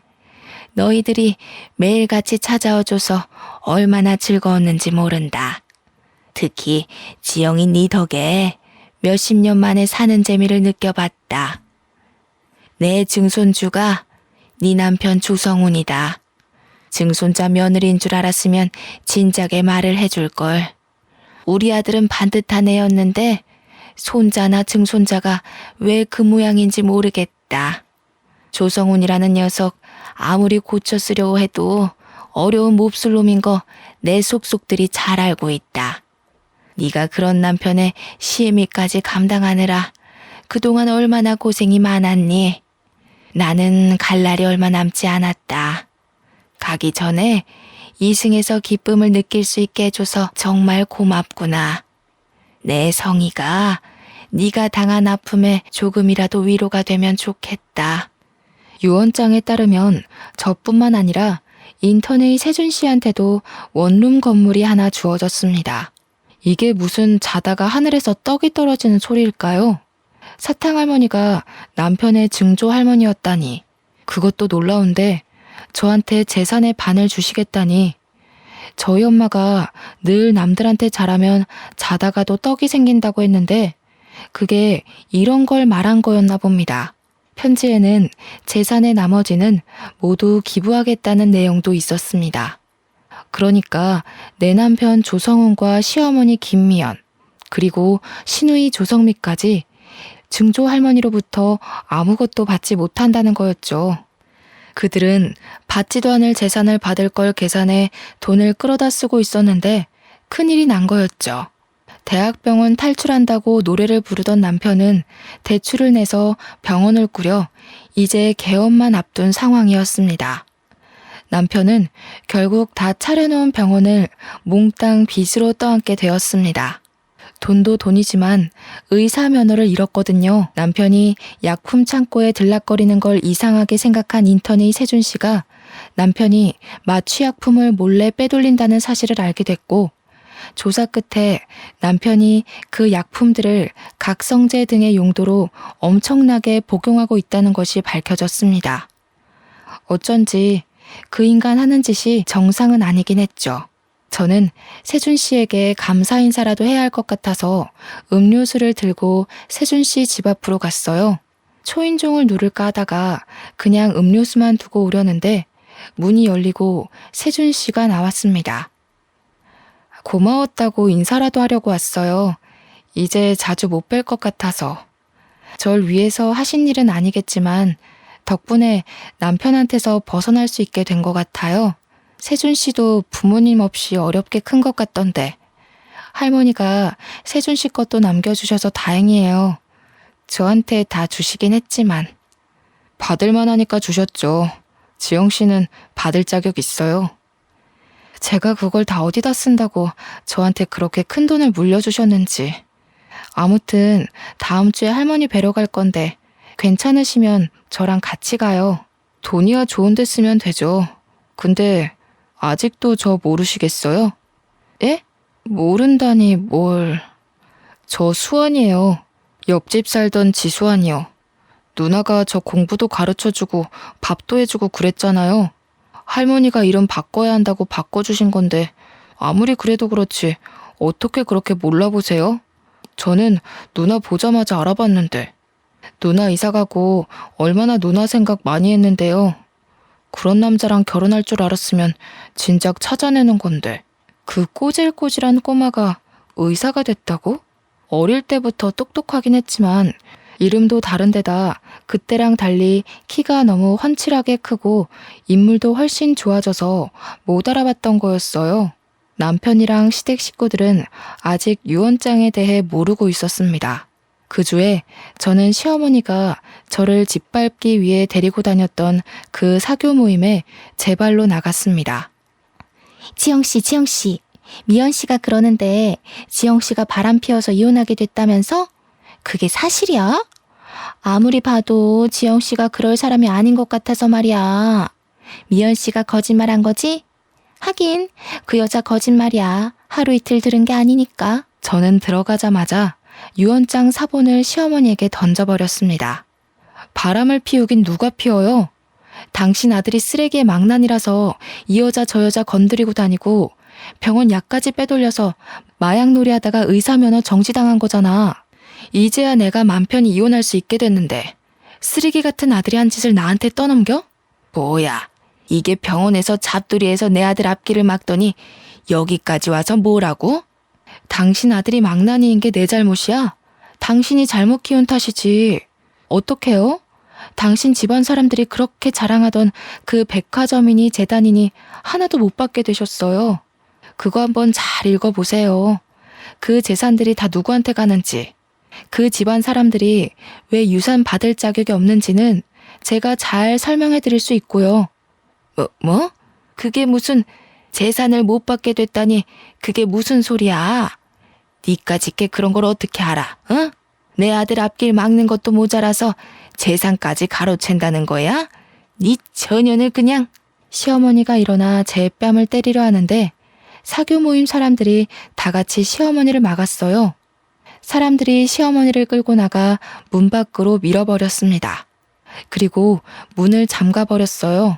너희들이 매일같이 찾아와줘서 얼마나 즐거웠는지 모른다. 특히 지영이 네 덕에 몇십 년 만에 사는 재미를 느껴봤다. 내 증손주가 네 남편 조성훈이다. 증손자 며느리인 줄 알았으면 진작에 말을 해줄걸. 우리 아들은 반듯한 애였는데 손자나 증손자가 왜 그 모양인지 모르겠다. 조성훈이라는 녀석 아무리 고쳐 쓰려고 해도 어려운 몹쓸 놈인 거 내 속속들이 잘 알고 있다. 네가 그런 남편의 시애미까지 감당하느라 그동안 얼마나 고생이 많았니? 나는 갈 날이 얼마 남지 않았다. 가기 전에 이승에서 기쁨을 느낄 수 있게 해줘서 정말 고맙구나. 내 성희가 네가 당한 아픔에 조금이라도 위로가 되면 좋겠다. 유언장에 따르면 저뿐만 아니라 인턴의 세준 씨한테도 원룸 건물이 하나 주어졌습니다. 이게 무슨 자다가 하늘에서 떡이 떨어지는 소리일까요? 사탕할머니가 남편의 증조할머니였다니. 그것도 놀라운데 저한테 재산의 반을 주시겠다니. 저희 엄마가 늘 남들한테 잘하면 자다가도 떡이 생긴다고 했는데 그게 이런 걸 말한 거였나 봅니다. 편지에는 재산의 나머지는 모두 기부하겠다는 내용도 있었습니다. 그러니까 내 남편 조성훈과 시어머니 김미연, 그리고 시누이 조성미까지 증조 할머니로부터 아무것도 받지 못한다는 거였죠. 그들은 받지도 않을 재산을 받을 걸 계산해 돈을 끌어다 쓰고 있었는데 큰일이 난 거였죠. 대학병원 탈출한다고 노래를 부르던 남편은 대출을 내서 병원을 꾸려 이제 개업만 앞둔 상황이었습니다. 남편은 결국 다 차려놓은 병원을 몽땅 빚으로 떠안게 되었습니다. 돈도 돈이지만 의사 면허를 잃었거든요. 남편이 약품 창고에 들락거리는 걸 이상하게 생각한 인턴의 세준 씨가 남편이 마취약품을 몰래 빼돌린다는 사실을 알게 됐고, 조사 끝에 남편이 그 약품들을 각성제 등의 용도로 엄청나게 복용하고 있다는 것이 밝혀졌습니다. 어쩐지 그 인간 하는 짓이 정상은 아니긴 했죠. 저는 세준 씨에게 감사 인사라도 해야 할 것 같아서 음료수를 들고 세준 씨 집 앞으로 갔어요. 초인종을 누를까 하다가 그냥 음료수만 두고 오려는데 문이 열리고 세준 씨가 나왔습니다. 고마웠다고 인사라도 하려고 왔어요. 이제 자주 못 뵐 것 같아서. 절 위해서 하신 일은 아니겠지만 덕분에 남편한테서 벗어날 수 있게 된 것 같아요. 세준 씨도 부모님 없이 어렵게 큰 것 같던데. 할머니가 세준 씨 것도 남겨주셔서 다행이에요. 저한테 다 주시긴 했지만. 받을만 하니까 주셨죠. 지영 씨는 받을 자격 있어요. 제가 그걸 다 어디다 쓴다고 저한테 그렇게 큰 돈을 물려주셨는지. 아무튼 다음 주에 할머니 뵈러 갈 건데 괜찮으시면 저랑 같이 가요. 돈이야 좋은 데 쓰면 되죠. 근데 아직도 저 모르시겠어요? 예? 모른다니 뭘. 저 수원이에요. 옆집 살던 지수환이요. 누나가 저 공부도 가르쳐주고 밥도 해주고 그랬잖아요. 할머니가 이름 바꿔야 한다고 바꿔주신 건데 아무리 그래도 그렇지 어떻게 그렇게 몰라보세요? 저는 누나 보자마자 알아봤는데. 누나 이사가고 얼마나 누나 생각 많이 했는데요. 그런 남자랑 결혼할 줄 알았으면 진작 찾아내는 건데. 그 꼬질꼬질한 꼬마가 의사가 됐다고? 어릴 때부터 똑똑하긴 했지만 이름도 다른데다 그때랑 달리 키가 너무 훤칠하게 크고 인물도 훨씬 좋아져서 못 알아봤던 거였어요. 남편이랑 시댁 식구들은 아직 유언장에 대해 모르고 있었습니다. 그 주에 저는 시어머니가 저를 짓밟기 위해 데리고 다녔던 그 사교 모임에 제 발로 나갔습니다. 지영씨, 미연씨가 그러는데 지영씨가 바람 피워서 이혼하게 됐다면서? 그게 사실이야? 아무리 봐도 지영씨가 그럴 사람이 아닌 것 같아서 말이야. 미연씨가 거짓말한 거지? 하긴 그 여자 거짓말이야. 하루 이틀 들은 게 아니니까. 저는 들어가자마자 유언장 사본을 시어머니에게 던져버렸습니다. 바람을 피우긴 누가 피워요? 당신 아들이 쓰레기의 망난이라서 이 여자 저 여자 건드리고 다니고 병원 약까지 빼돌려서 마약놀이 하다가 의사면허 정지당한 거잖아. 이제야 내가 맘 편히 이혼할 수 있게 됐는데 쓰레기 같은 아들이 한 짓을 나한테 떠넘겨? 뭐야, 이게 병원에서 잡돌이에서 내 아들 앞길을 막더니 여기까지 와서 뭐라고? 당신 아들이 망나니인 게 내 잘못이야? 당신이 잘못 키운 탓이지. 어떡해요? 당신 집안 사람들이 그렇게 자랑하던 그 백화점이니 재단이니 하나도 못 받게 되셨어요. 그거 한번 잘 읽어보세요. 그 재산들이 다 누구한테 가는지, 그 집안 사람들이 왜 유산 받을 자격이 없는지는 제가 잘 설명해 드릴 수 있고요. 뭐? 그게 무슨 재산을 못 받게 됐다니 그게 무슨 소리야? 니까짓게 그런 걸 어떻게 알아? 응? 내 아들 앞길 막는 것도 모자라서 재산까지 가로챈다는 거야? 니 처녀는 그냥. 시어머니가 일어나 제 뺨을 때리려 하는데 사교 모임 사람들이 다 같이 시어머니를 막았어요. 사람들이 시어머니를 끌고 나가 문 밖으로 밀어버렸습니다. 그리고 문을 잠가버렸어요.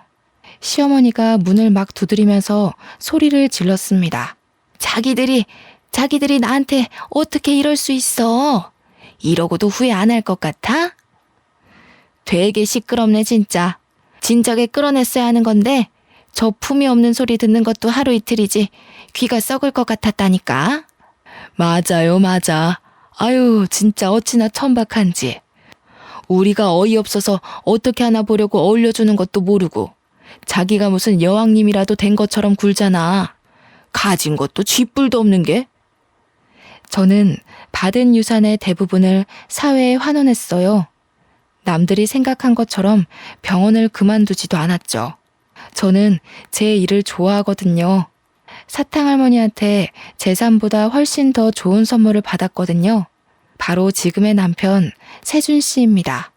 시어머니가 문을 막 두드리면서 소리를 질렀습니다. 자기들이 나한테 어떻게 이럴 수 있어? 이러고도 후회 안 할 것 같아? 되게 시끄럽네 진짜. 진작에 끌어냈어야 하는 건데 저 품이 없는 소리 듣는 것도 하루 이틀이지 귀가 썩을 것 같았다니까. 맞아요, 맞아. 아유, 진짜 어찌나 천박한지. 우리가 어이없어서 어떻게 하나 보려고 어울려주는 것도 모르고 자기가 무슨 여왕님이라도 된 것처럼 굴잖아. 가진 것도 쥐뿔도 없는 게. 저는 받은 유산의 대부분을 사회에 환원했어요. 남들이 생각한 것처럼 병원을 그만두지도 않았죠. 저는 제 일을 좋아하거든요. 사탕할머니한테 재산보다 훨씬 더 좋은 선물을 받았거든요. 바로 지금의 남편 세준 씨입니다.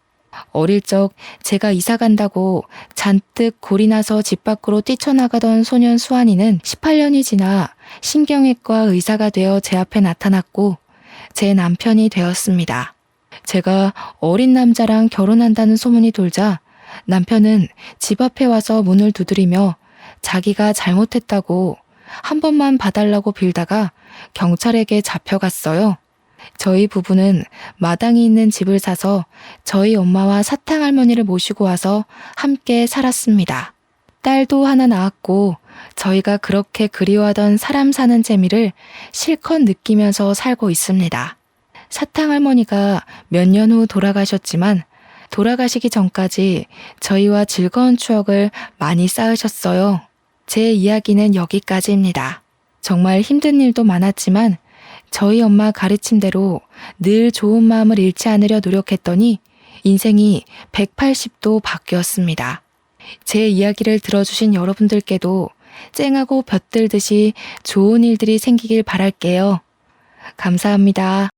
어릴 적 제가 이사 간다고 잔뜩 골이 나서 집 밖으로 뛰쳐나가던 소년 수환이는 18년이 지나 신경외과 의사가 되어 제 앞에 나타났고 제 남편이 되었습니다. 제가 어린 남자랑 결혼한다는 소문이 돌자 남편은 집 앞에 와서 문을 두드리며 자기가 잘못했다고 한 번만 봐달라고 빌다가 경찰에게 잡혀갔어요. 저희 부부는 마당이 있는 집을 사서 저희 엄마와 사탕할머니를 모시고 와서 함께 살았습니다. 딸도 하나 낳았고 저희가 그렇게 그리워하던 사람 사는 재미를 실컷 느끼면서 살고 있습니다. 사탕할머니가 몇 년 후 돌아가셨지만 돌아가시기 전까지 저희와 즐거운 추억을 많이 쌓으셨어요. 제 이야기는 여기까지입니다. 정말 힘든 일도 많았지만 저희 엄마 가르침대로 늘 좋은 마음을 잃지 않으려 노력했더니 인생이 180도 바뀌었습니다. 제 이야기를 들어주신 여러분들께도 쨍하고 볕들듯이 좋은 일들이 생기길 바랄게요. 감사합니다.